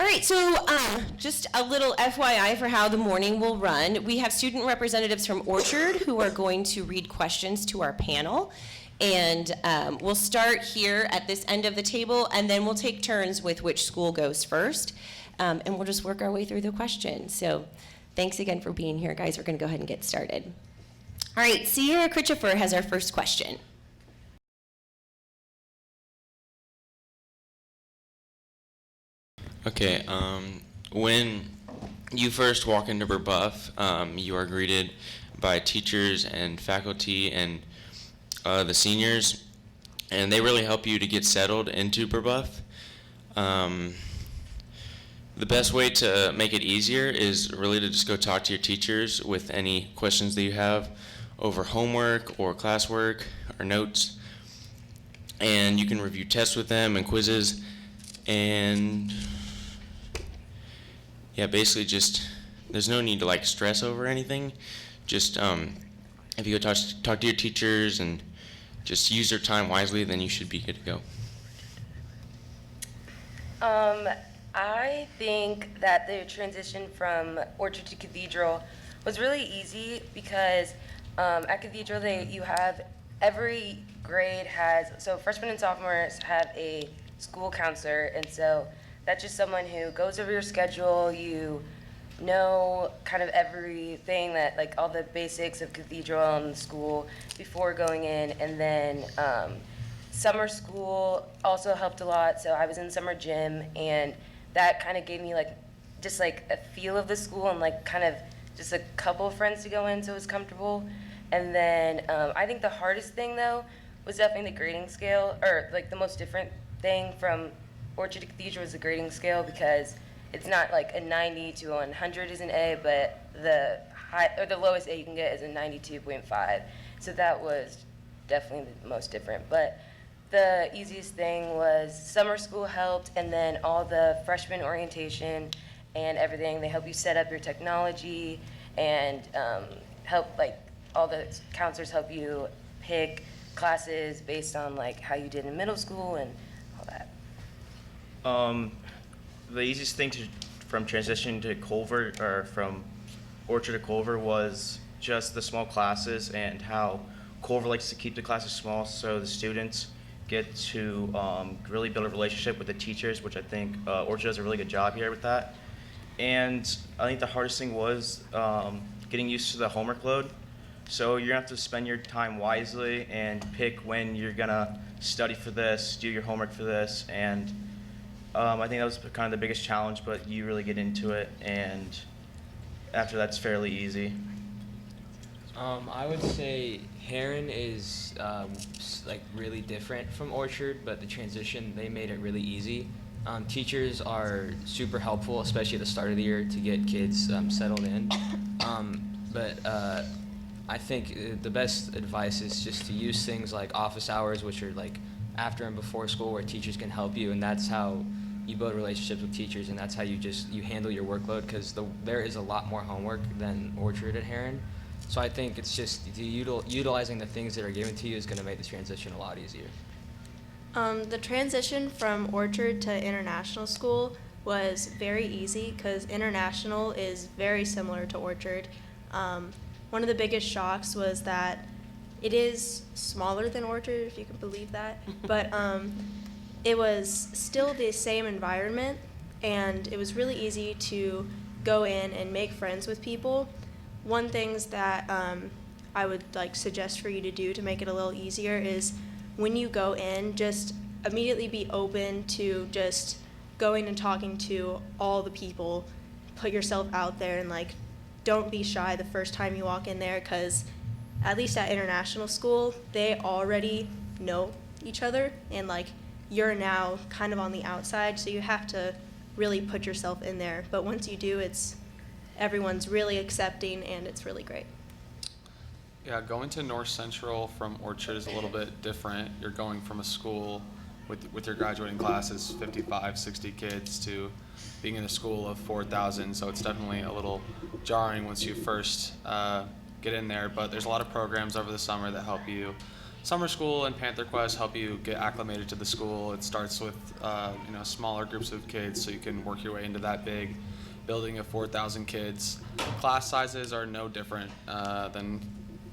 right, so just a little FYI for how the morning will run. We have student representatives from Orchard who are going to read questions to our panel. And we'll start here at this end of the table, and then we'll take turns with which school goes first. And we'll just work our way through the questions. So thanks again for being here, guys. We're going to go ahead and get started. All right, Sierra Critchopher has our first question. Okay, when you first walk into Brebeuf, you are greeted by teachers and faculty and the seniors, and they really help you to get settled into Brebeuf. The best way to make it easier is really to just go talk to your teachers with any questions that you have over homework or classwork or notes, and you can review tests with them and quizzes, and yeah, basically just, there's no need to like stress over anything. Just if you go talk to your teachers and just use their time wisely, then you should be good to go. I think that the transition from Orchard to Cathedral was really easy because at Cathedral you have, every grade has, so freshmen and sophomores have a school counselor, and so that's just someone who goes over your schedule. You know kind of everything that, like all the basics of Cathedral and school before going in. And then summer school also helped a lot. So I was in summer gym, and that kind of gave me like just like a feel of the school and like kind of just a couple of friends to go in, so it was comfortable. And then I think the hardest thing though was definitely the grading scale, or like the most different thing from Orchard to Cathedral was the grading scale, because it's not like a 90 to 100 is an A, but the lowest A you can get is a 92.5. So that was definitely the most different. But the easiest thing was summer school helped, and then all the freshman orientation and everything. They help you set up your technology and help, like all the counselors help you pick classes based on like how you did in middle school and all that. The easiest thing from transition to Culver, or from Orchard to Culver, was just the small classes and how Culver likes to keep the classes small so the students get to really build a relationship with the teachers, which I think Orchard does a really good job here with that. And I think the hardest thing was getting used to the homework load. So you're gonna have to spend your time wisely and pick when you're gonna study for this, do your homework for this, and I think that was kind of the biggest challenge, but you really get into it, and after that's fairly easy. I would say Heron is like really different from Orchard, but the transition, they made it really easy. Teachers are super helpful, especially at the start of the year, to get kids settled in. But I think the best advice is just to use things like office hours, which are like after and before school, where teachers can help you, and that's how you build relationships with teachers, and that's how you handle your workload, because there is a lot more homework than Orchard at Heron. So I think it's just utilizing the things that are given to you is going to make the transition a lot easier. The transition from Orchard to international school was very easy because international is very similar to Orchard. One of the biggest shocks was that it is smaller than Orchard, if you can believe that, but it was still the same environment, and it was really easy to go in and make friends with people. One things that I would like suggest for you to do to make it a little easier is when you go in, just immediately be open to just going and talking to all the people. Put yourself out there and like don't be shy the first time you walk in there, because at least at international school, they already know each other, and like you're now kind of on the outside, so you have to really put yourself in there. But once you do, everyone's really accepting, and it's really great. Yeah, going to North Central from Orchard is a little bit different. You're going from a school with your graduating classes, 55, 60 kids, to being in a school of 4,000, so it's definitely a little jarring once you first get in there, but there's a lot of programs over the summer that help you summer school and Panther Quest help you get acclimated to the school. It starts with smaller groups of kids, so you can work your way into that big building of 4,000 kids. Class sizes are no different than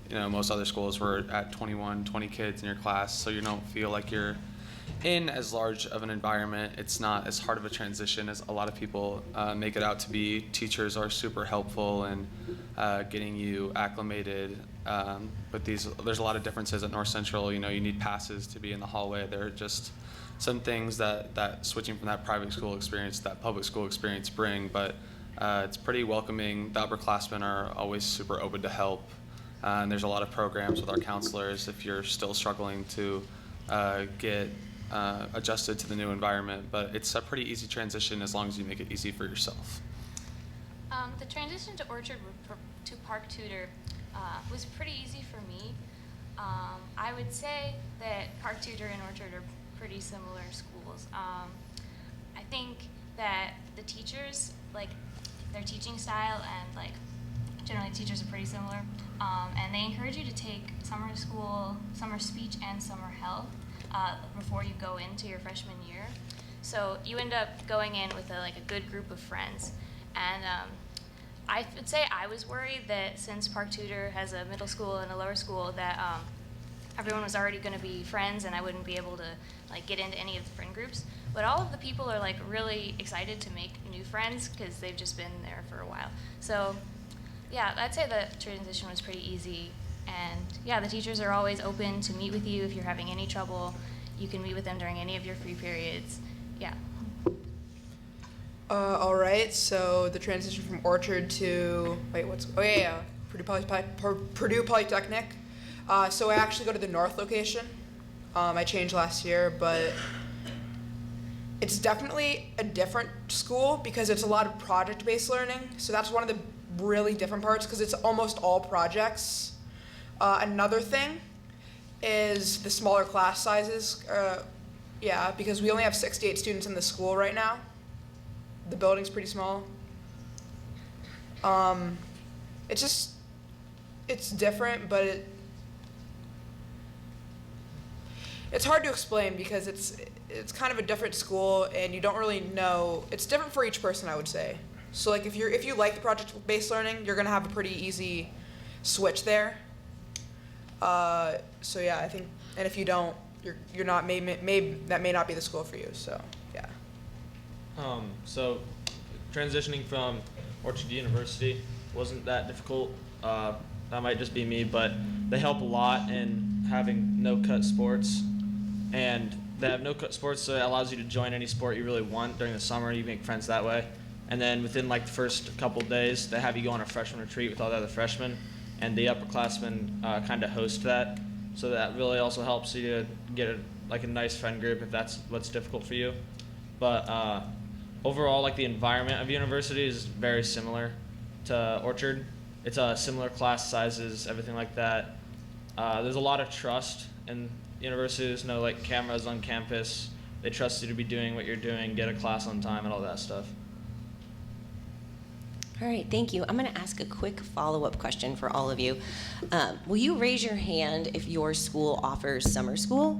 most other schools. We're at 21, 20 kids in your class, so you don't feel like you're in as large of an environment. It's not as hard of a transition as a lot of people make it out to be. Teachers are super helpful in getting you acclimated. But there's a lot of differences at North Central. You need passes to be in the hallway. There are just some things that switching from that private school experience to that public school experience bring. But it's pretty welcoming. The upperclassmen are always super open to help. And there's a lot of programs with our counselors if you're still struggling to get adjusted to the new environment. But it's a pretty easy transition as long as you make it easy for yourself. The transition to Orchard to Park Tudor was pretty easy for me. I would say that Park Tudor and Orchard are pretty similar schools. I think that the teachers, their teaching style and generally teachers are pretty similar. And they encourage you to take summer school, summer speech, and summer health before you go into your freshman year. So you end up going in with a good group of friends. And I would say I was worried that since Park Tudor has a middle school and a lower school that everyone was already going to be friends and I wouldn't be able to get into any of the friend groups. But all of the people are really excited to make new friends because they've just been there for a while. So yeah, I'd say the transition was pretty easy. And yeah, the teachers are always open to meet with you if you're having any trouble. You can meet with them during any of your free periods. Yeah. All right, so the transition from Orchard to, Purdue Polytechnic. So I actually go to the North location. I changed last year, but it's definitely a different school because it's a lot of project-based learning. So that's one of the really different parts because it's almost all projects. Another thing is the smaller class sizes. Because we only have 68 students in the school right now. The building's pretty small. It's different, but it's hard to explain because it's kind of a different school and you don't really know. It's different for each person, I would say. So if you like the project-based learning, you're gonna have a pretty easy switch there. I think, and if you don't, you're not. Maybe that may not be the school for you. So yeah. So transitioning from Orchard to University wasn't that difficult. That might just be me, but they help a lot in having no-cut sports. And they have no-cut sports, so it allows you to join any sport you really want during the summer. You make friends that way. And then within the first couple of days, they have you go on a freshman retreat with all the other freshmen. And the upperclassmen kind of host that. So that really also helps you to get a nice friend group if that's what's difficult for you. But overall, the environment of university is very similar to Orchard. It's similar class sizes, everything like that. There's a lot of trust in university. There's no cameras on campus. They trust you to be doing what you're doing, get a class on time, and all that stuff. All right, thank you. I'm going to ask a quick follow-up question for all of you. Will you raise your hand if your school offers summer school?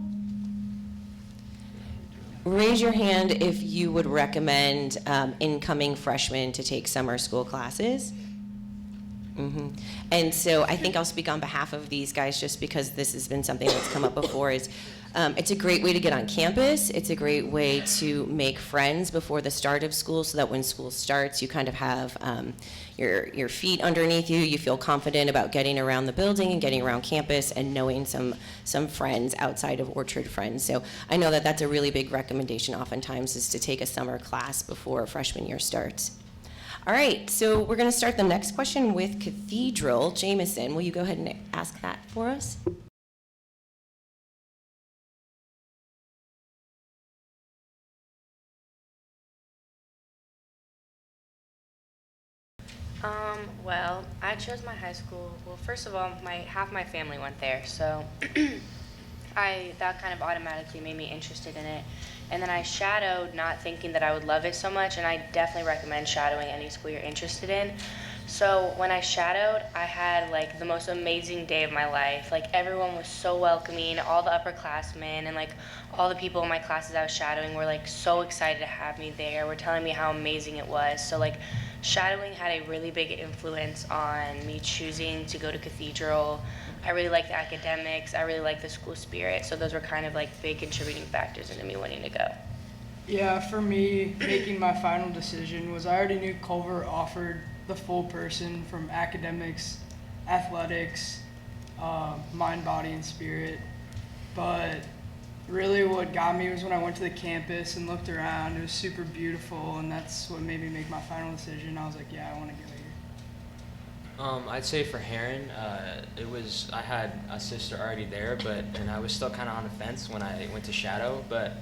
Raise your hand if you would recommend incoming freshmen to take summer school classes. Mm-hmm. And so I think I'll speak on behalf of these guys just because this has been something that's come up before. It's a great way to get on campus. It's a great way to make friends before the start of school so that when school starts, you kind of have your feet underneath you. You feel confident about getting around the building and getting around campus and knowing some friends outside of Orchard friends. So I know that that's a really big recommendation oftentimes is to take a summer class before freshman year starts. All right, so we're going to start the next question with Cathedral. Jameson, will you go ahead and ask that for us? Well, I chose my high school. Well, first of all, half my family went there, so that kind of automatically made me interested in it. And then I shadowed, not thinking that I would love it so much, and I definitely recommend shadowing any school you're interested in. So when I shadowed, I had like the most amazing day of my life. Like everyone was so welcoming, all the upperclassmen and like all the people in my classes I was shadowing were like so excited to have me there. Were telling me how amazing it was. So like shadowing had a really big influence on me choosing to go to Cathedral. I really like the academics. I really like the school spirit. So those were kind of like big contributing factors into me wanting to go. Yeah, for me, making my final decision was I already knew Culver offered the full person from academics, athletics, mind, body, and spirit. But really what got me was when I went to the campus and looked around. It was super beautiful, and that's what made me make my final decision. I was like, yeah, I want to go here. I'd say for Heron, I had a sister already there, and I was still kind of on the fence when I went to shadow. But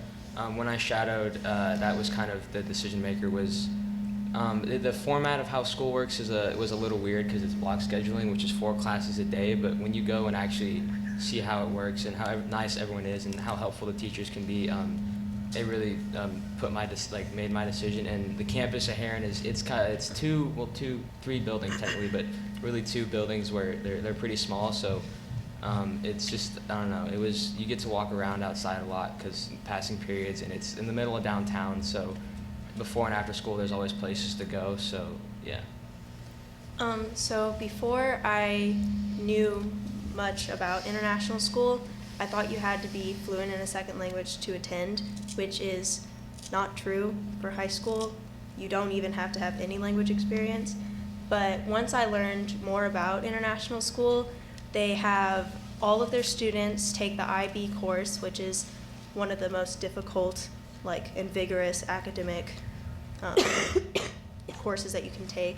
when I shadowed, that was kind of the decision maker. Was the format of how school works was a little weird because it's block scheduling, which is 4 classes a day. But when you go and actually see how it works and how nice everyone is and how helpful the teachers can be, it really made my decision. And the campus at Heron it's 3 buildings technically, but really 2 buildings where they're pretty small. So it's just, I don't know, you get to walk around outside a lot because passing periods, and it's in the middle of downtown. So before and after school, there's always places to go. So yeah. So before I knew much about international school, I thought you had to be fluent in a second language to attend, which is not true for high school. You don't even have to have any language experience. But once I learned more about international school, they have all of their students take the IB course, which is one of the most difficult, and vigorous academic courses that you can take.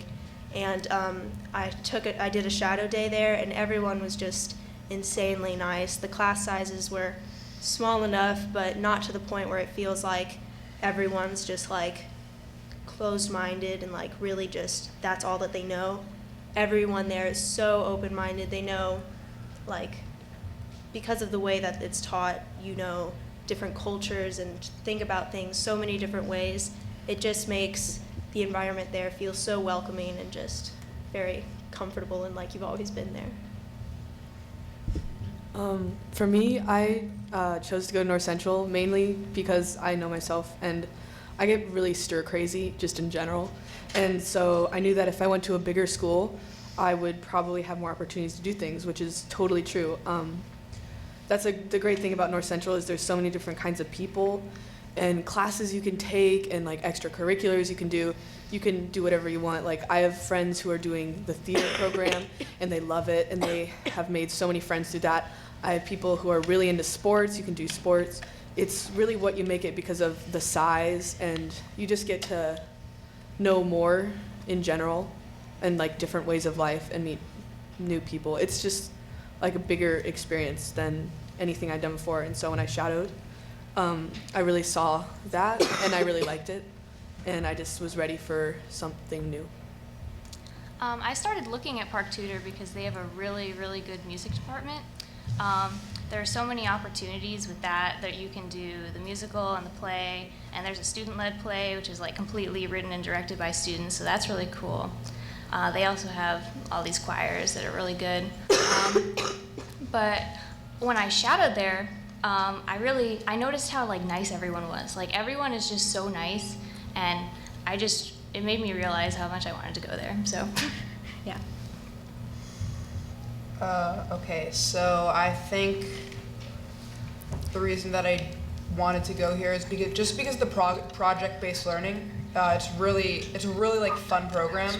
And I did a shadow day there, and everyone was just insanely nice. The class sizes were small enough, but not to the point where it feels like everyone's just closed-minded and really just that's all that they know. Everyone there is so open-minded. They know, because of the way that it's taught, different cultures and think about things so many different ways. It just makes the environment there feel so welcoming and just very comfortable and like you've always been there. For me, I chose to go to North Central mainly because I know myself and I get really stir crazy just in general. And so I knew that if I went to a bigger school, I would probably have more opportunities to do things, which is totally true. That's the great thing about North Central is there's so many different kinds of people and classes you can take and extracurriculars you can do. You can do whatever you want. I have friends who are doing the theater program and they love it and they have made so many friends through that. I have people who are really into sports. You can do sports. It's really what you make it because of the size, and you just get to know more in general and different ways of life and meet new people. It's just a bigger experience than anything I'd done before. And so when I shadowed, I really saw that and I really liked it, and I just was ready for something new. I started looking at Park Tudor because they have a really, really good music department. There are so many opportunities with that you can do the musical and the play, and there's a student-led play which is completely written and directed by students, so that's really cool. They also have all these choirs that are really good. But when I shadowed there, I noticed how nice everyone was. Everyone is just so nice, and it made me realize how much I wanted to go there. So, yeah. Okay, so I think the reason that I wanted to go here is because the project-based learning, it's a really fun program.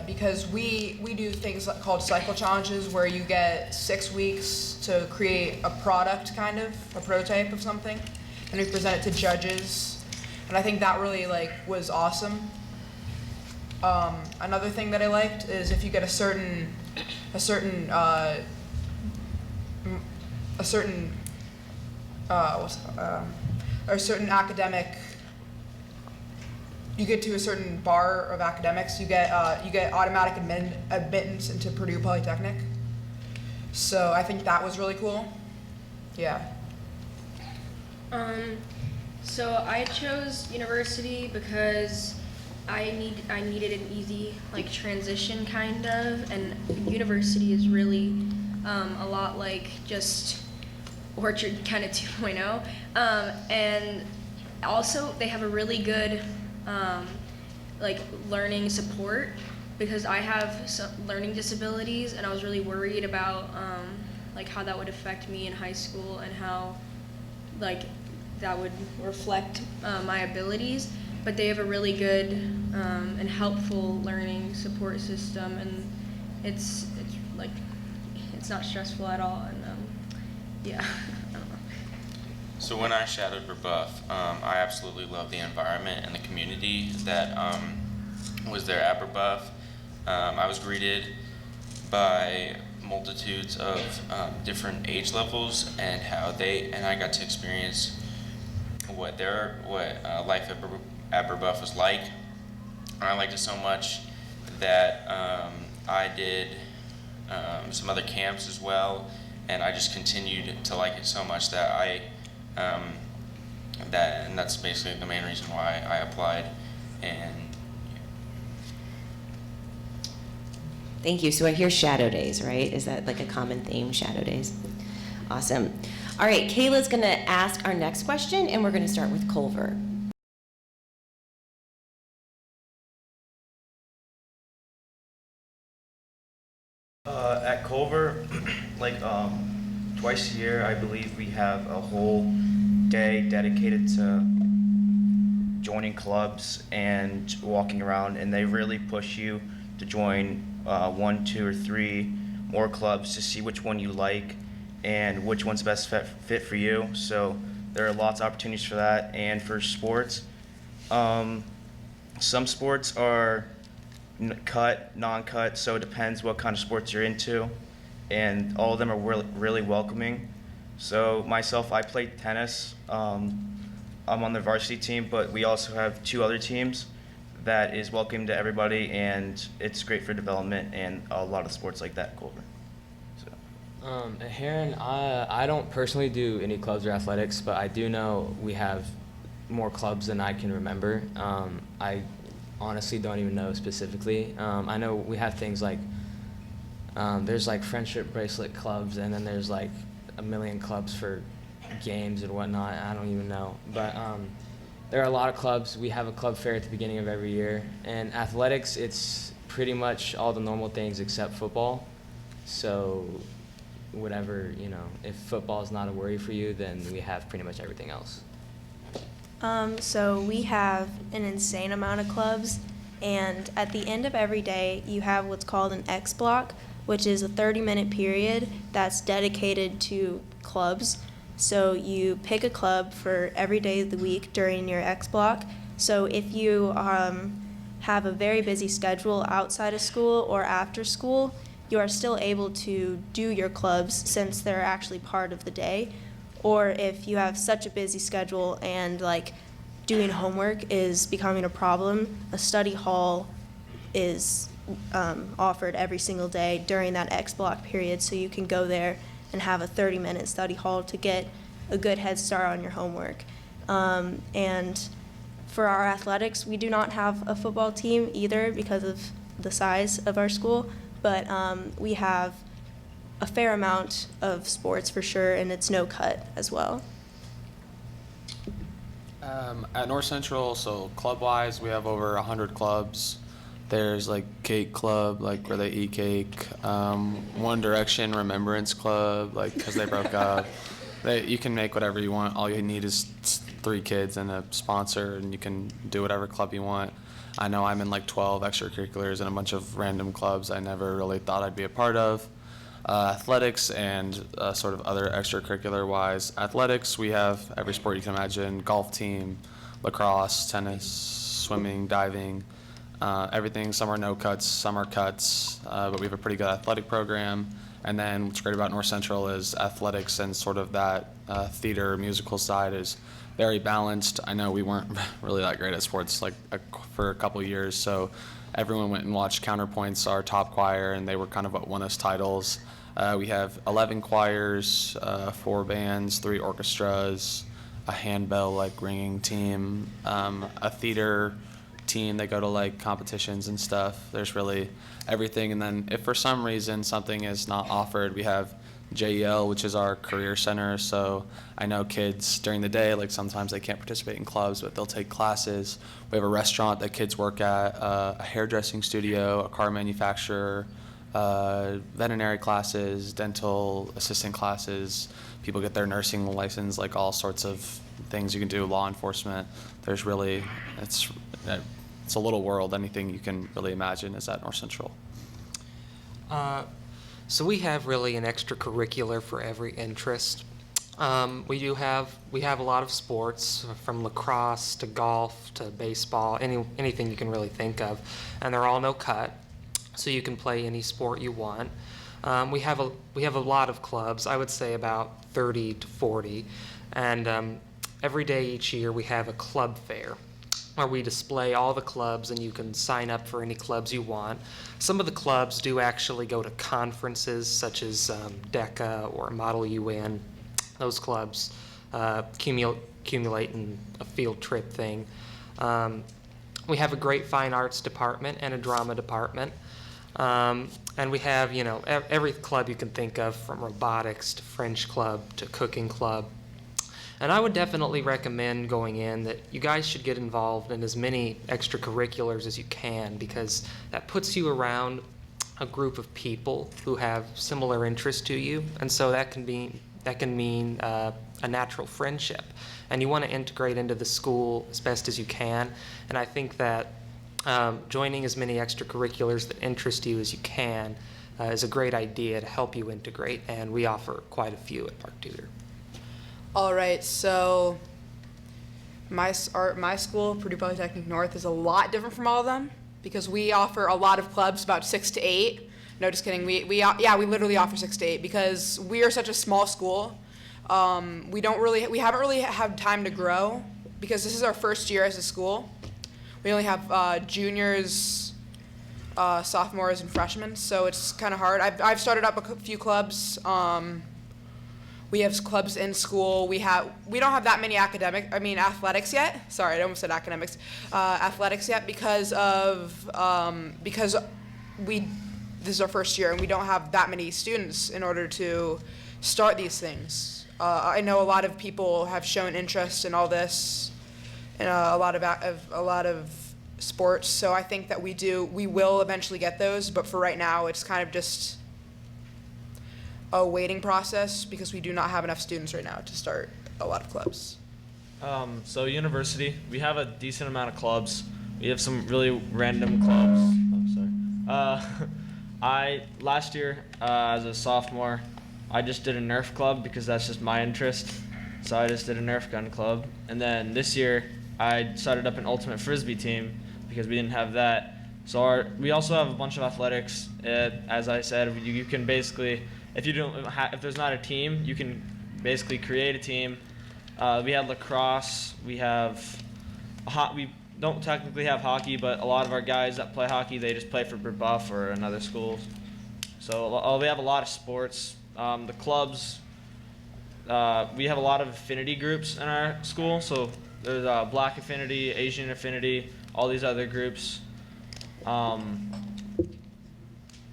Because we do things called cycle challenges where you get 6 weeks to create a product, a prototype of something, and we present it to judges, and I think that really was awesome. Another thing that I liked is if you get a certain academic, you get to a certain bar of academics, you get automatic admittance into Purdue Polytechnic. So I think that was really cool. Yeah. So I chose university because I needed an easy like transition kind of, and university is really a lot like just Orchard kind of 2.0, and also they have a really good like learning support, because I have some learning disabilities, and I was really worried about like how that would affect me in high school and how like that would reflect my abilities. But they have a really good and helpful learning support system, and it's like it's not stressful at all, and yeah. I don't know. So when I shadowed Rebuff, I absolutely loved the environment and the community that was there at Rebuff. I was greeted by multitudes of different age levels, and I got to experience what life at Rebuff was like. I liked it so much that I did some other camps as well, and I just continued to like it so much that and that's basically the main reason why I applied. And Thank you. So I hear Shadow Days, right? Is that like a common theme, Shadow Days? Awesome. All right, Kayla's going to ask our next question, and we're going to start with Culver. At Culver, like twice a year, I believe we have a whole day dedicated to joining clubs and walking around, and they really push you to join 1, 2, or 3 more clubs to see which one you like and which one's best fit for you. So there are lots of opportunities for that. And for sports, some sports are cut, non-cut, so it depends what kind of sports you're into, and all of them are really welcoming. So myself, I played tennis. I'm on the varsity team, but we also have 2 other teams that is welcoming to everybody, and it's great for development and a lot of sports like that at Culver. So. At Heron, I don't personally do any clubs or athletics, but I do know we have more clubs than I can remember. I honestly don't even know specifically. I know we have things like, there's like friendship bracelet clubs, and then there's like a million clubs for games and whatnot. I don't even know. But there are a lot of clubs. We have a club fair at the beginning of every year. And athletics, it's pretty much all the normal things except football. So whatever, if football is not a worry for you, then we have pretty much everything else. So we have an insane amount of clubs, and at the end of every day, you have what's called an X block, which is a 30-minute period that's dedicated to clubs. So you pick a club for every day of the week during your X block. So if you have a very busy schedule outside of school or after school, you are still able to do your clubs since they're actually part of the day. Or if you have such a busy schedule and like doing homework is becoming a problem, a study hall is offered every single day during that X block period, so you can go there and have a 30-minute study hall to get a good head start on your homework. And for our athletics, we do not have a football team either because of the size of our school, but we have a fair amount of sports for sure, and it's no cut as well. At North Central, so club-wise, we have over 100 clubs. There's like Cake Club, like where they eat cake. One Direction Remembrance Club, like because they broke up. You can make whatever you want. All you need is 3 kids and a sponsor, and you can do whatever club you want. I know I'm in like 12 extracurriculars and a bunch of random clubs I never really thought I'd be a part of. Athletics and sort of other extracurricular-wise. Athletics, we have every sport you can imagine: golf team, lacrosse, tennis, swimming, diving, everything. Some are no cuts, some are cuts, but we have a pretty good athletic program. And then what's great about North Central is athletics and sort of that theater musical side is very balanced. I know we weren't really that great at sports for a couple years, so everyone went and watched Counterpoints, our top choir, and they were kind of what won us titles. We have 11 choirs, 4 bands, 3 orchestras, a handbell ringing team, a theater team. They go to like competitions and stuff. There's really everything. And then if for some reason something is not offered, we have JEL, which is our career center. So I know kids during the day, like sometimes they can't participate in clubs, but they'll take classes. We have a restaurant that kids work at, a hairdressing studio, a car manufacturer, veterinary classes, dental assistant classes. People get their nursing license, like all sorts of things you can do, law enforcement. There's really, it's a little world. Anything you can really imagine is at North Central. So we have really an extracurricular for every interest. We have a lot of sports, from lacrosse to golf to baseball, anything you can really think of, and they're all no cut, so you can play any sport you want. We have a lot of clubs. I would say about 30 to 40, and every day each year we have a club fair, where we display all the clubs, and you can sign up for any clubs you want. Some of the clubs do actually go to conferences such as DECA or Model UN. Those clubs accumulate in a field trip thing. We have a great fine arts department and a drama department. And we have, every club you can think of, from robotics to French club to cooking club. And I would definitely recommend going in that you guys should get involved in as many extracurriculars as you can, because that puts you around a group of people who have similar interests to you, and so that can mean a natural friendship. And you want to integrate into the school as best as you can. And I think that joining as many extracurriculars that interest you as you can is a great idea to help you integrate, and we offer quite a few at Park Tudor. All right, so my school, Purdue Polytechnic North, is a lot different from all of them because we offer a lot of clubs, about 6 to 8. No, just kidding. We literally offer 6 to 8 because we are such a small school. We haven't really had time to grow because this is our first year as a school. We only have juniors, sophomores, and freshmen, so it's kind of hard. I've started up a few clubs. We have clubs in school. We don't have that many athletics yet. Sorry, I almost said academics. Athletics yet because this is our first year and we don't have that many students in order to start these things. I know a lot of people have shown interest in all this, and a lot of sports. So I think that we will eventually get those, but for right now, it's kind of just a waiting process because we do not have enough students right now to start a lot of clubs. So university, we have a decent amount of clubs. We have some really random clubs. Last year, as a sophomore, I just did a Nerf club because that's just my interest. So I just did a Nerf gun club. And then this year, I started up an ultimate frisbee team because we didn't have that. So we also have a bunch of athletics. As I said, you can basically, if there's not a team, you can basically create a team. We had lacrosse. We don't technically have hockey, but a lot of our guys that play hockey, they just play for Brebeuf or another school. So we have a lot of sports. The clubs, we have a lot of affinity groups in our school. So there's Black Affinity, Asian Affinity, all these other groups.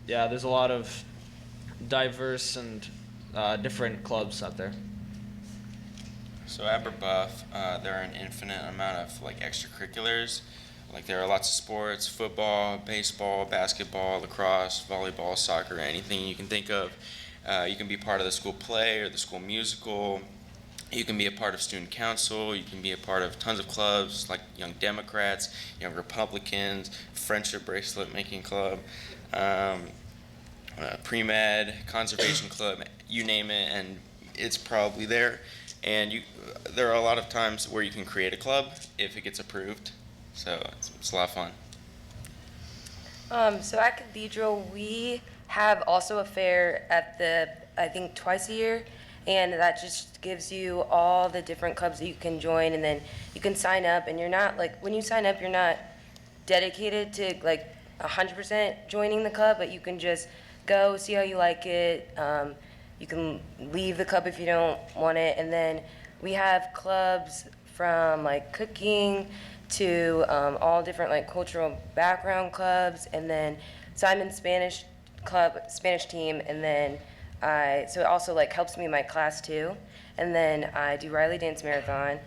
There's a lot of diverse and different clubs out there. So at Brebeuf, there are an infinite amount of extracurriculars. There are lots of sports: football, baseball, basketball, lacrosse, volleyball, soccer, anything you can think of. You can be part of the school play or the school musical. You can be a part of student council. You can be a part of tons of clubs like Young Democrats, Young Republicans, Friendship Bracelet Making Club, Pre-Med, Conservation Club, you name it, and it's probably there. And there are a lot of times where you can create a club if it gets approved. So it's a lot of fun. So at Cathedral, we have also a fair I think twice a year, and that just gives you all the different clubs that you can join, and then you can sign up, and you're not when you sign up, you're not dedicated to 100% joining the club, but you can just go see how you like it. You can leave the club if you don't want it, and then we have clubs from cooking to all different like cultural background clubs, and then Simon's Spanish club, Spanish team, and then so it also like helps me in my class too. And then I do Riley Dance Marathon.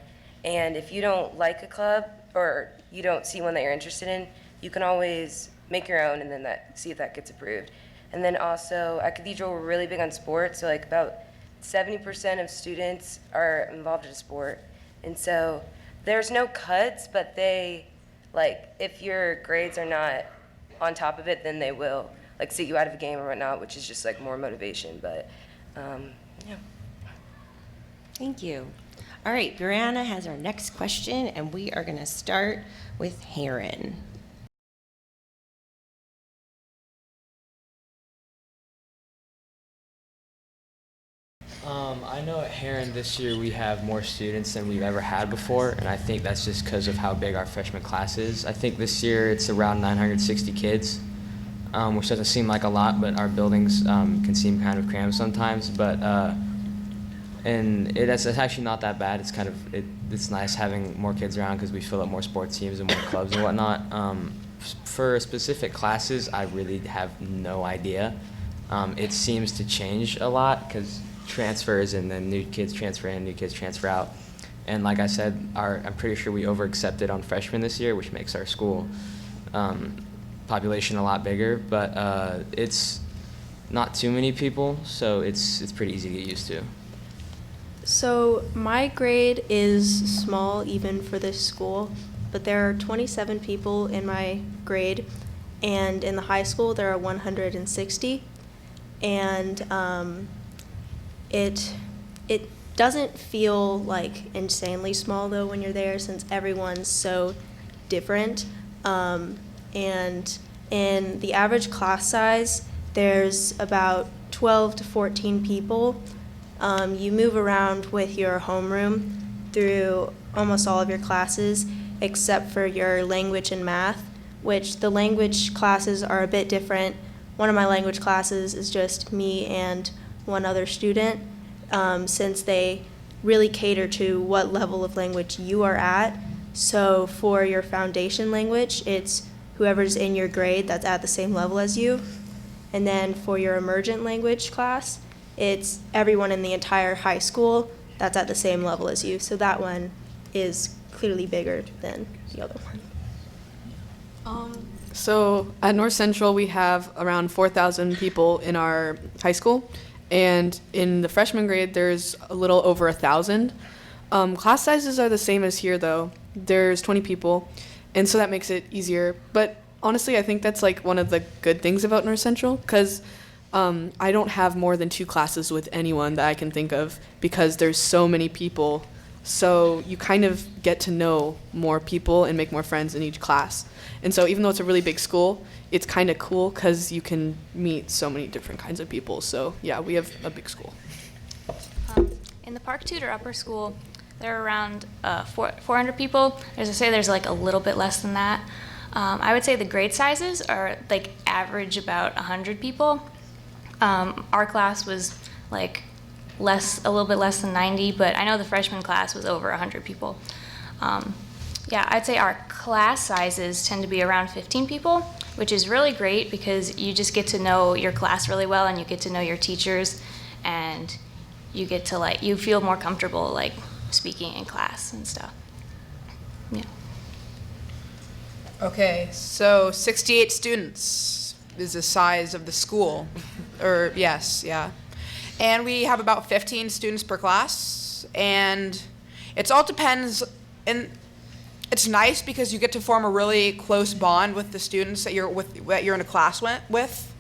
And if you don't like a club or you don't see one that you're interested in, you can always make your own and then see if that gets approved. And then also at Cathedral, we're really big on sports. So like about 70% of students are involved in a sport. And so there's no cuts, but if your grades are not on top of it, then they will like sit you out of a game or whatnot, which is just like more motivation. But yeah. Thank you. All right, Brianna has our next question, and we are going to start with Heron. I know at Heron this year we have more students than we've ever had before, and I think that's just because of how big our freshman class is. I think this year it's around 960 kids, which doesn't seem like a lot, but our buildings can seem kind of crammed sometimes. But it's actually not that bad. It's kind of it's nice having more kids around because we fill up more sports teams and more clubs and whatnot. For specific classes, I really have no idea. It seems to change a lot because transfers and then new kids transfer in, new kids transfer out. And like I said, I'm pretty sure we over-accepted on freshmen this year, which makes our school population a lot bigger. But it's not too many people, so it's pretty easy to get used to. So my grade is small even for this school, but there are 27 people in my grade, and in the high school there are 160. And it doesn't feel like insanely small though when you're there, since everyone's so different. And in the average class size, there's about 12 to 14 people. You move around with your homeroom through almost all of your classes except for your language and math, which the language classes are a bit different. One of my language classes is just me and one other student, since they really cater to what level of language you are at. So for your foundation language, it's whoever's in your grade that's at the same level as you. And then for your emergent language class, it's everyone in the entire high school that's at the same level as you. So that one is clearly bigger than the other one. So at North Central, we have around 4,000 people in our high school. And in the freshman grade, there's a little over 1,000. Class sizes are the same as here, though. There's 20 people, and so that makes it easier. But honestly, I think that's like one of the good things about North Central, because I don't have more than 2 classes with anyone that I can think of, because there's so many people. So you kind of get to know more people and make more friends in each class. And so even though it's a really big school, it's kind of cool because you can meet so many different kinds of people. So yeah, we have a big school. In the Park Tudor Upper School, there are around 400 people. As I say, there's like a little bit less than that. I would say the grade sizes are like average about 100 people. Our class was like a little bit less than 90, but I know the freshman class was over 100 people. Yeah, I'd say our class sizes tend to be around 15 people, which is really great because you just get to know your class really well and you get to know your teachers, and you get to you feel more comfortable speaking in class and stuff. Yeah. Okay, so 68 students is the size of the school. Or yes, yeah. And we have about 15 students per class, and it all depends. And it's nice because you get to form a really close bond with the students that you're in a class with,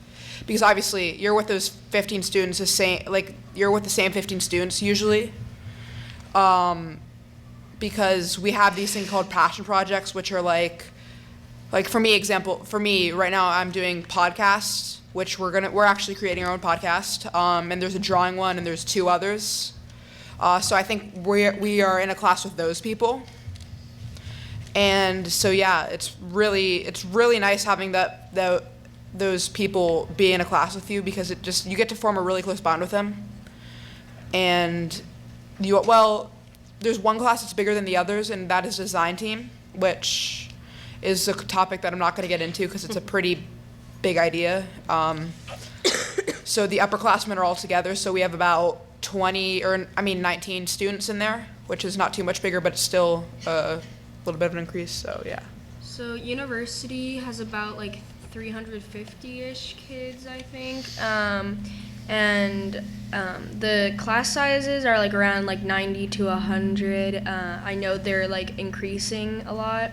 because obviously you're with those 15 students you're with the same 15 students usually. Because we have these things called passion projects, which are like for me right now I'm doing podcasts, which we're actually creating our own podcast. And there's a drawing one and there's 2 others. So I think we are in a class with those people. And so yeah, it's really nice having those people be in a class with you, because you get to form a really close bond with them. And there's one class that's bigger than the others, and that is design team, which is a topic that I'm not going to get into because it's a pretty big idea. So the upperclassmen are all together, so we have about 19 students in there, which is not too much bigger, but it's still a little bit of an increase, so yeah. So university has about like 350-ish kids, I think. The class sizes are like around like 90 to 100. I know they're like increasing a lot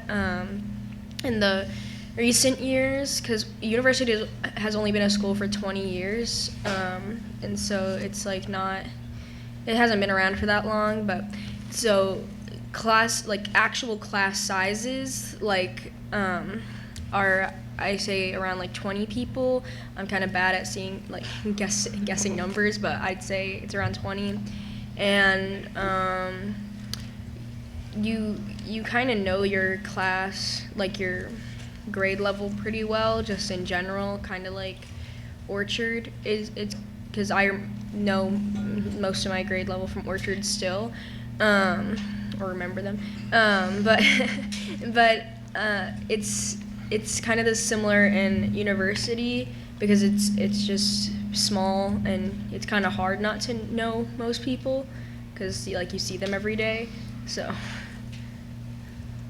in the recent years because university has only been a school for 20 years, and so it's like it hasn't been around for that long. But so actual class sizes are, I say, around like 20 people. I'm kind of bad at seeing guessing numbers, but I'd say it's around 20. And you kind of know your class, like your grade level pretty well, just in general, kind of like Orchard it's because I know most of my grade level from Orchard still, or remember them, but it's kind of similar in university because it's just small and it's kind of hard not to know most people because you see them every day, so.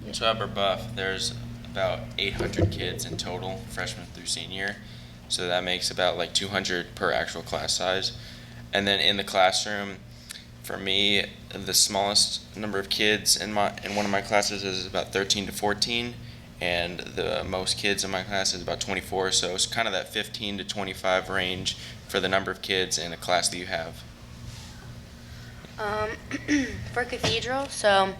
Yeah. So at Buff, there's about 800 kids in total, freshman through senior. So that makes about like 200 per actual class size. And then in the classroom, for me, the smallest number of kids in one of my classes is about 13 to 14, and the most kids in my class is about 24. So it's kind of that 15 to 25 range for the number of kids in a class that you have. For Cathedral, so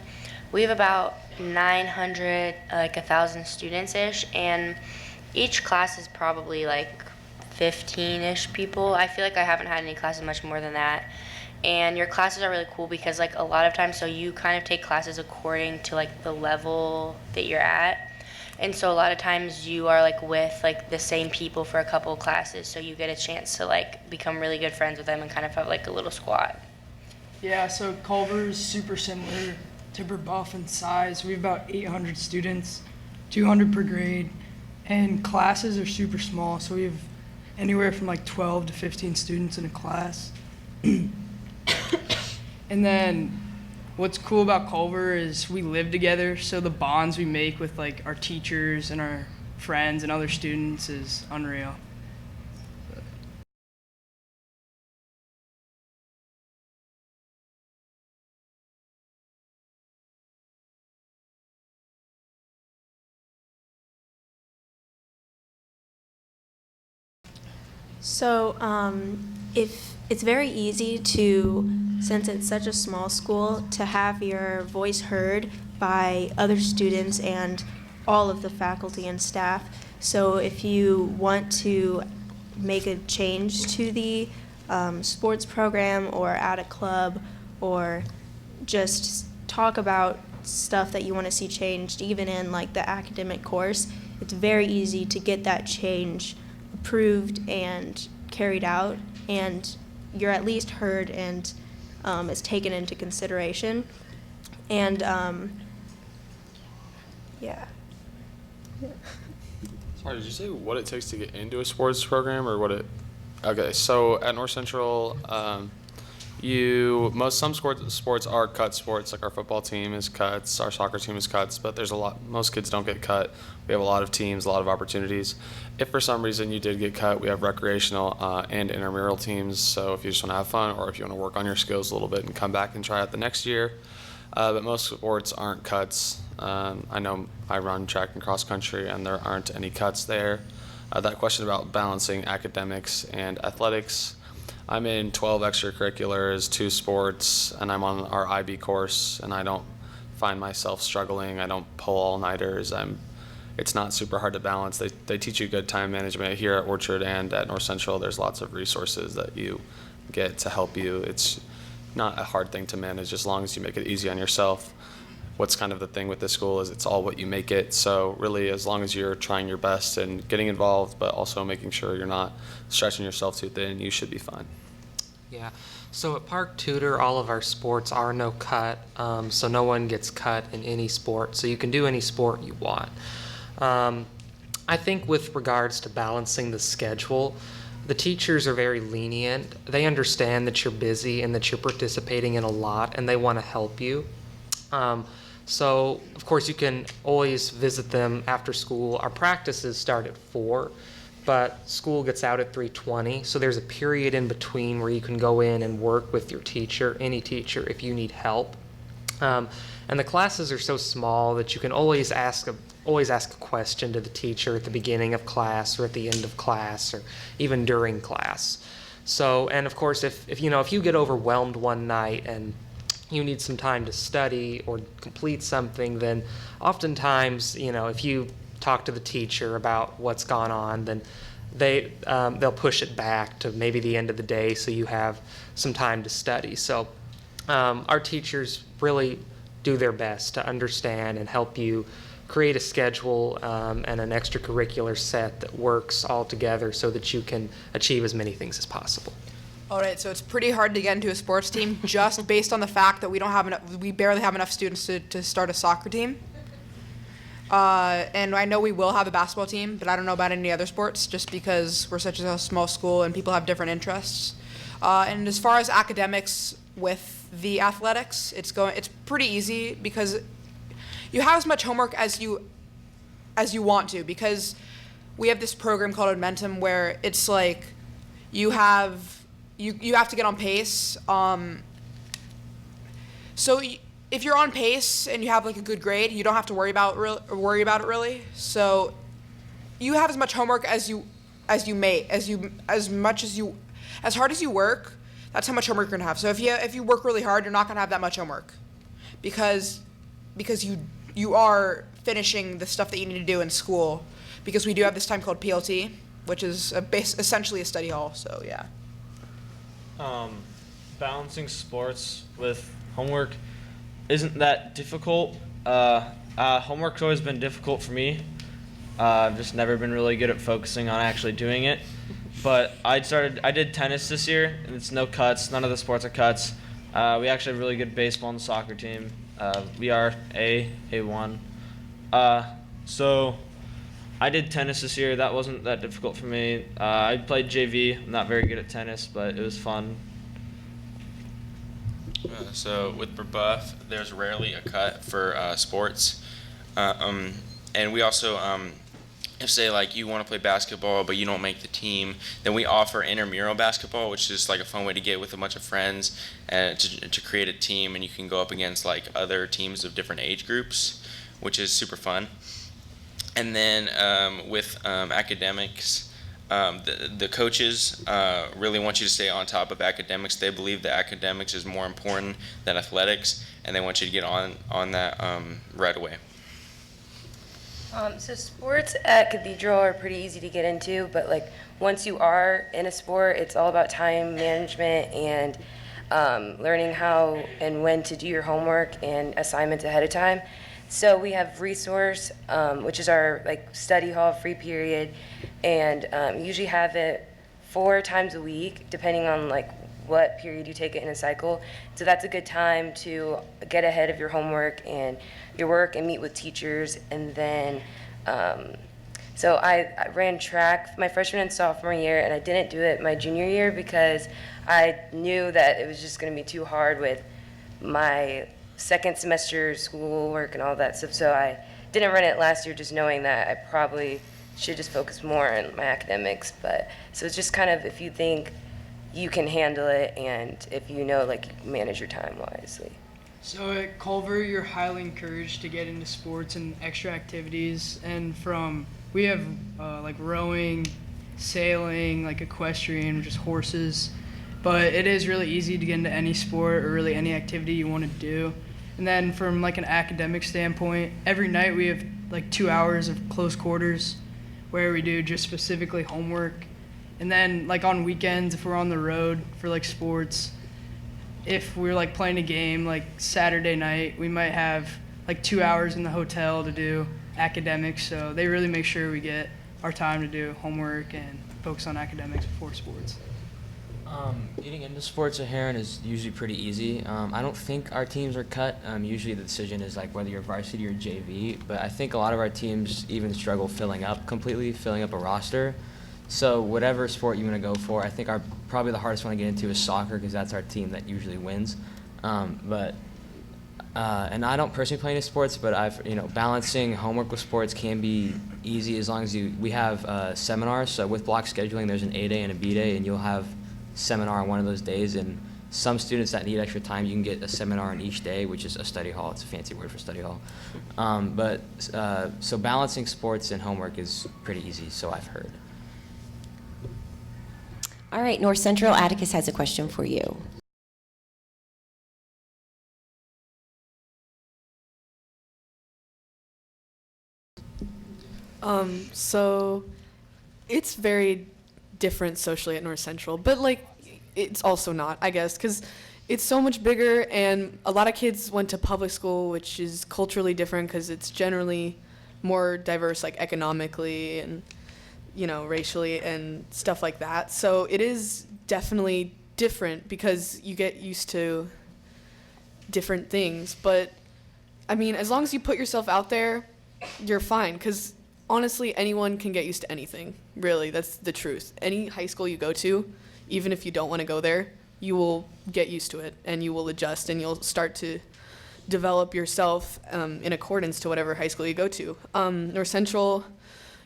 we have about 900, like 1,000 students-ish, and each class is probably like 15-ish people. I feel like I haven't had any classes much more than that. And your classes are really cool because like a lot of times, so you kind of take classes according to like the level that you're at. And so a lot of times you are like with like the same people for a couple of classes, so you get a chance to like become really good friends with them and kind of have like a little squad. Yeah, so Culver is super similar to Buff in size. We have about 800 students, 200 per grade, and classes are super small. So we have anywhere from like 12 to 15 students in a class. And then what's cool about Culver is we live together, so the bonds we make with like our teachers and our friends and other students is unreal. So if it's very easy to, since it's such a small school, to have your voice heard by other students and all of the faculty and staff. So if you want to make a change to the sports program or add a club or just talk about stuff that you want to see changed, even in like the academic course, it's very easy to get that change approved and carried out, and you're at least heard and is taken into consideration. And yeah. Sorry, did you say what it takes to get into a sports program, or what it? Okay, so at North Central, some sports are cut sports, like our football team is cuts, our soccer team is cuts, but most kids don't get cut. We have a lot of teams, a lot of opportunities. If for some reason you did get cut, we have recreational and intramural teams, so if you just want to have fun or if you want to work on your skills a little bit and come back and try it the next year. But most sports aren't cuts. I know I run track and cross country and there aren't any cuts there. That question about balancing academics and athletics, I'm in 12 extracurriculars, 2 sports, and I'm on our IB course, and I don't find myself struggling. I don't pull all-nighters. It's not super hard to balance. They teach you good time management here at Orchard and at North Central. There's lots of resources that you get to help you. It's not a hard thing to manage as long as you make it easy on yourself. What's kind of the thing with this school is it's all what you make it. So really, as long as you're trying your best and getting involved, but also making sure you're not stretching yourself too thin, you should be fine. Yeah. So at Park Tudor, all of our sports are no cut, so no one gets cut in any sport, so you can do any sport you want. I think with regards to balancing the schedule, the teachers are very lenient. They understand that you're busy and that you're participating in a lot, and they want to help you. So, of course, you can always visit them after school. Our practices start at 4, but school gets out at 3:20, so there's a period in between where you can go in and work with your teacher, any teacher, if you need help. And the classes are so small that you can always ask a question to the teacher at the beginning of class or at the end of class or even during class. So, and of course, if you get overwhelmed one night and you need some time to study or complete something, then oftentimes, if you talk to the teacher about what's gone on, then they'll push it back to maybe the end of the day so you have some time to study. So our teachers really do their best to understand and help you create a schedule and an extracurricular set that works all together so that you can achieve as many things as possible. All right, so it's pretty hard to get into a sports team just based on the fact that we barely have enough students to start a soccer team. And I know we will have a basketball team, but I don't know about any other sports just because we're such a small school and people have different interests. And as far as academics with the athletics, it's pretty easy because you have as much homework as you want to, because we have this program called Admentum where it's like you have to get on pace. So if you're on pace and you have like a good grade, you don't have to worry about it really. So you have as much homework as hard as you work. That's how much homework you're gonna have. So if you work really hard, you're not gonna have that much homework, because you are finishing the stuff that you need to do in school. Because we do have this time called PLT, which is essentially a study hall. So yeah. Balancing sports with homework isn't that difficult. Homework's always been difficult for me. I've just never been really good at focusing on actually doing it. But I did tennis this year, and it's no cuts. None of the sports are cuts. We actually have a really good baseball and soccer team. We are A1. So I did tennis this year. That wasn't that difficult for me. I played JV. I'm not very good at tennis, but it was fun. So with Brebeuf, there's rarely a cut for sports. And we also, if say like you want to play basketball but you don't make the team, then we offer intramural basketball, which is like a fun way to get with a bunch of friends and to create a team, and you can go up against like other teams of different age groups, which is super fun. And then with academics, the coaches really want you to stay on top of academics. They believe that academics is more important than athletics, and they want you to get on that right away. So sports at Cathedral are pretty easy to get into, but like once you are in a sport, it's all about time management and learning how and when to do your homework and assignments ahead of time. So we have Resource, which is our like study hall free period, and usually have it 4 times a week, depending on like what period you take it in a cycle. So that's a good time to get ahead of your homework and your work and meet with teachers. And then, so I ran track my freshman and sophomore year, and I didn't do it my junior year because I knew that it was just going to be too hard with my second semester schoolwork and all that stuff. So I didn't run it last year, just knowing that I probably should just focus more on my academics. But so it's just kind of if you think you can handle it and if you know like manage your time wisely. So at Culver, you're highly encouraged to get into sports and extra activities. And we have like rowing, sailing, like equestrian, just horses. But it is really easy to get into any sport or really any activity you want to do. And then from like an academic standpoint, every night we have like 2 hours of close quarters where we do just specifically homework. And then like on weekends, if we're on the road for like sports, if we're like playing a game like Saturday night, we might have like 2 hours in the hotel to do academics. So they really make sure we get our time to do homework and focus on academics before sports. Getting into sports at Heron is usually pretty easy. I don't think our teams are cut. Usually the decision is like whether you're varsity or JV, but I think a lot of our teams even struggle filling up a roster. So whatever sport you want to go for, I think probably the hardest one to get into is soccer because that's our team that usually wins. And I don't personally play any sports, but balancing homework with sports can be easy as long as we have seminars. So with block scheduling, there's an A day and a B day, and you'll have seminar on one of those days. And some students that need extra time, you can get a seminar on each day, which is a study hall. It's a fancy word for study hall. So balancing sports and homework is pretty easy, so I've heard. All right, North Central, Atticus has a question for you. So it's very different socially at North Central, but like it's also not, I guess, because it's so much bigger, and a lot of kids went to public school, which is culturally different because it's generally more diverse, like economically and racially and stuff like that. So it is definitely different because you get used to different things. But I mean, as long as you put yourself out there, you're fine, because honestly, anyone can get used to anything. Really, that's the truth. Any high school you go to, even if you don't want to go there, you will get used to it, and you will adjust, and you'll start to develop yourself in accordance to whatever high school you go to. North Central,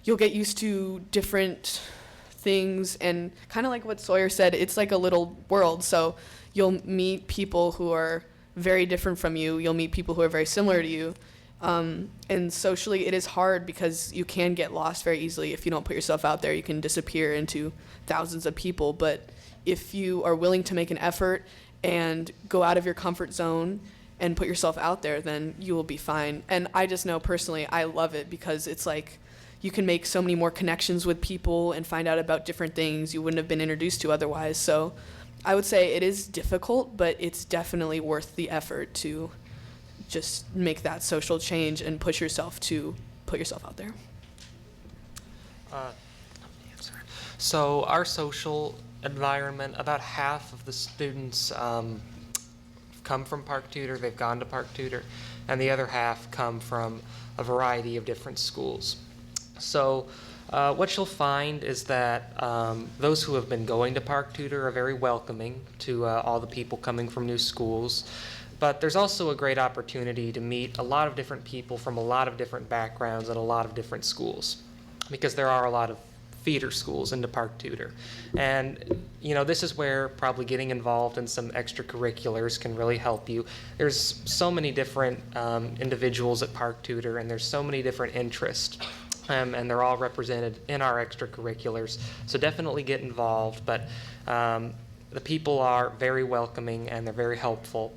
you'll get used to different things, and kind of like what Sawyer said, it's like a little world. So you'll meet people who are very different from you. You'll meet people who are very similar to you. And socially, it is hard because you can get lost very easily. If you don't put yourself out there, you can disappear into thousands of people. But if you are willing to make an effort and go out of your comfort zone and put yourself out there, then you will be fine. And I just know personally, I love it because it's like you can make so many more connections with people and find out about different things you wouldn't have been introduced to otherwise. So I would say it is difficult, but it's definitely worth the effort to just make that social change and push yourself out there. So our social environment, about half of the students come from Park Tudor, they've gone to Park Tudor, and the other half come from a variety of different schools. So what you'll find is that those who have been going to Park Tudor are very welcoming to all the people coming from new schools. But there's also a great opportunity to meet a lot of different people from a lot of different backgrounds and a lot of different schools, because there are a lot of feeder schools into Park Tudor. And this is where probably getting involved in some extracurriculars can really help you. There's so many different individuals at Park Tudor, and there's so many different interests. And they're all represented in our extracurriculars. So definitely get involved. But the people are very welcoming, and they're very helpful.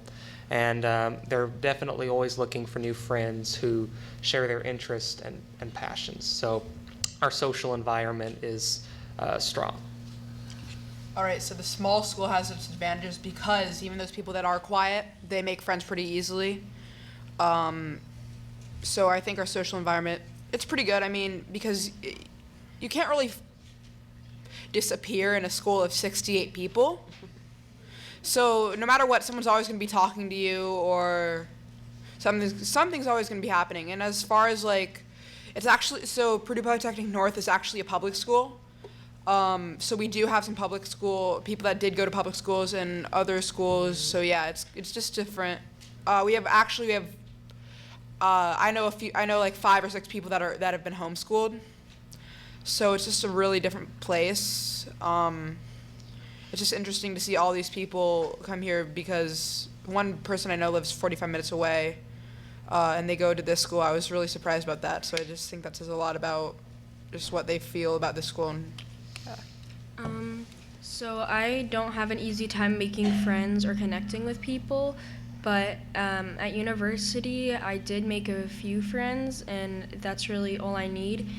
And they're definitely always looking for new friends who share their interests and passions. So our social environment is strong. All right, so the small school has its advantages because even those people that are quiet, they make friends pretty easily. So I think our social environment, it's pretty good. I mean, because you can't really disappear in a school of 68 people. So no matter what, someone's always going to be talking to you, or something's always going to be happening. And as far as so Purdue Polytechnic North is actually a public school. So we do have some public school people that did go to public schools and other schools. So yeah, it's just different. We have I know like 5 or 6 people that have been homeschooled. So it's just a really different place. It's just interesting to see all these people come here because one person I know lives 45 minutes away, and they go to this school. I was really surprised about that. So I just think that says a lot about just what they feel about this school. So I don't have an easy time making friends or connecting with people, but at university I did make a few friends, and that's really all I need.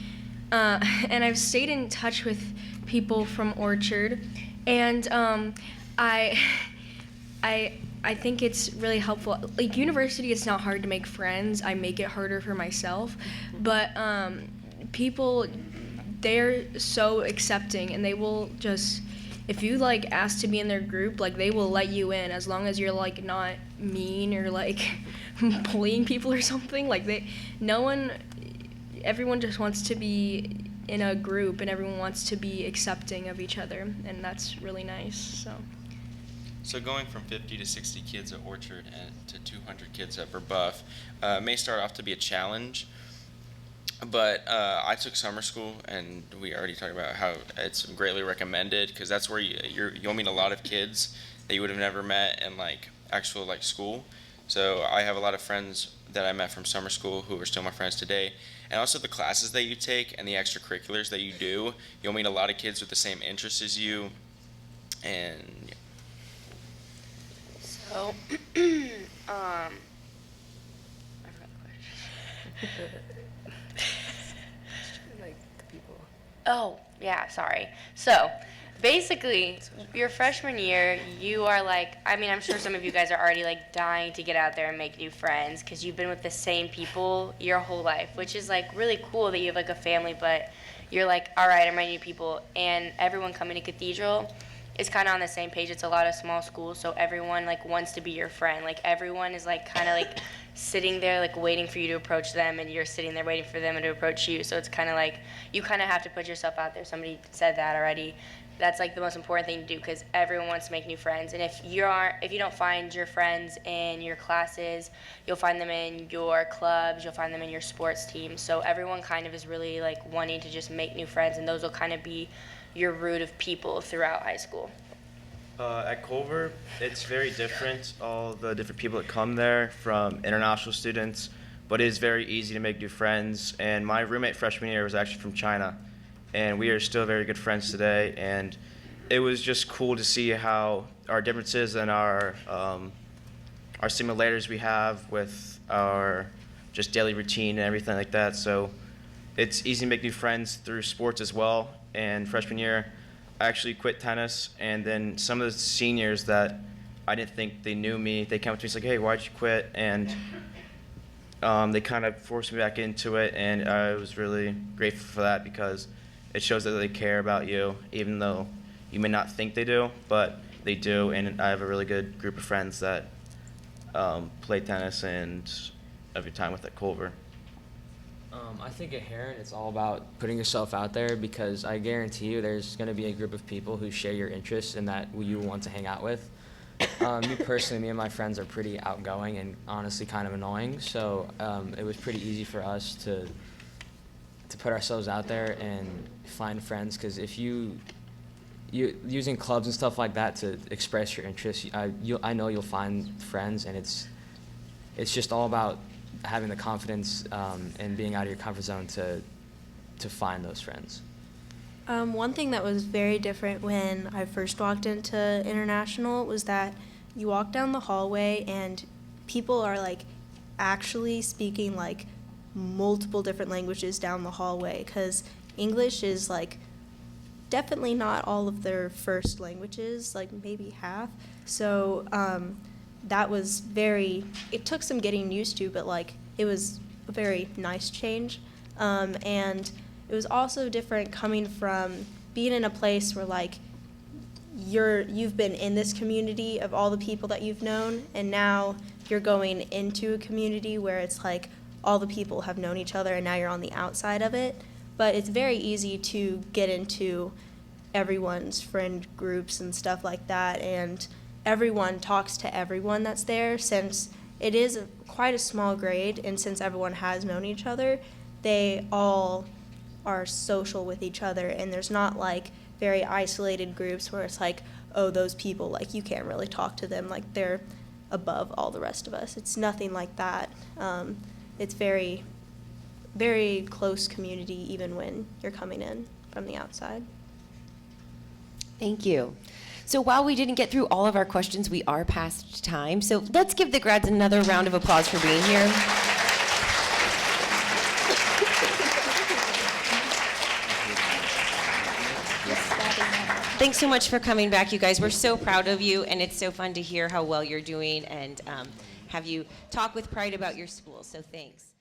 And I've stayed in touch with people from Orchard, and I think it's really helpful. Like university, it's not hard to make friends. I make it harder for myself, but people, they're so accepting, and they will just if you like ask to be in their group, like they will let you in as long as you're like not mean or like bullying people or something. Like everyone just wants to be in a group and everyone wants to be accepting of each other, and that's really nice. So going from 50 to 60 kids at Orchard and to 200 kids at Brebeuf may start off to be a challenge, but I took summer school, and we already talked about how it's greatly recommended, because that's where you'll meet a lot of kids that you would have never met in like actual like school. So I have a lot of friends that I met from summer school who are still my friends today, and also the classes that you take and the extracurriculars that you do. You'll meet a lot of kids with the same interests as you, and yeah. So, I forgot the question. Like the people. Oh, yeah, sorry. So, basically, your freshman year, you are like, I mean, I'm sure some of you guys are already like dying to get out there and make new friends because you've been with the same people your whole life, which is like really cool that you have like a family, but you're like, all right, I'm ready to meet people. And everyone coming to Cathedral is kind of on the same page. It's a lot of small schools, so everyone like wants to be your friend. Like everyone is like kind of like sitting there like waiting for you to approach them, and you're sitting there waiting for them to approach you. So it's kind of like you kind of have to put yourself out there. Somebody said that already. That's like the most important thing to do because everyone wants to make new friends. And if you don't find your friends in your classes, you'll find them in your clubs, you'll find them in your sports teams. So everyone kind of is really like wanting to just make new friends, and those will kind of be your root of people throughout high school. At Culver, it's very different, all the different people that come there from international students, but it is very easy to make new friends. And my roommate freshman year was actually from China, and we are still very good friends today. And it was just cool to see how our differences and our simulators we have with our just daily routine and everything like that. So it's easy to make new friends through sports as well. And freshman year, I actually quit tennis, and then some of the seniors that I didn't think they knew me, they came up to me and said, hey, why'd you quit? And they kind of forced me back into it, and I was really grateful for that because it shows that they care about you, even though you may not think they do, but they do. And I have a really good group of friends that play tennis and every time with at Culver. I think at Heron, it's all about putting yourself out there because I guarantee you there's going to be a group of people who share your interests and that you want to hang out with. Me personally, me and my friends are pretty outgoing and honestly kind of annoying, so it was pretty easy for us to put ourselves out there and find friends because if you using clubs and stuff like that to express your interests, I know you'll find friends, and it's just all about having the confidence and being out of your comfort zone to find those friends. One thing that was very different when I first walked into International was that you walk down the hallway and people are like actually speaking like multiple different languages down the hallway because English is like definitely not all of their first languages, like maybe half. So that was it took some getting used to, but like it was a very nice change. And it was also different coming from being in a place where like you've been in this community of all the people that you've known, and now you're going into a community where it's like all the people have known each other and now you're on the outside of it. But it's very easy to get into everyone's friend groups and stuff like that, and everyone talks to everyone that's there since it is quite a small grade, and since everyone has known each other, they all are social with each other, and there's not like very isolated groups where it's like, oh, those people, like you can't really talk to them, like they're above all the rest of us. It's nothing like that. It's very, very close community even when you're coming in from the outside. Thank you. So while we didn't get through all of our questions, we are past time. So let's give the grads another round of applause for being here. Thanks so much for coming back, you guys. We're so proud of you, and it's so fun to hear how well you're doing and have you talk with pride about your school. So thanks.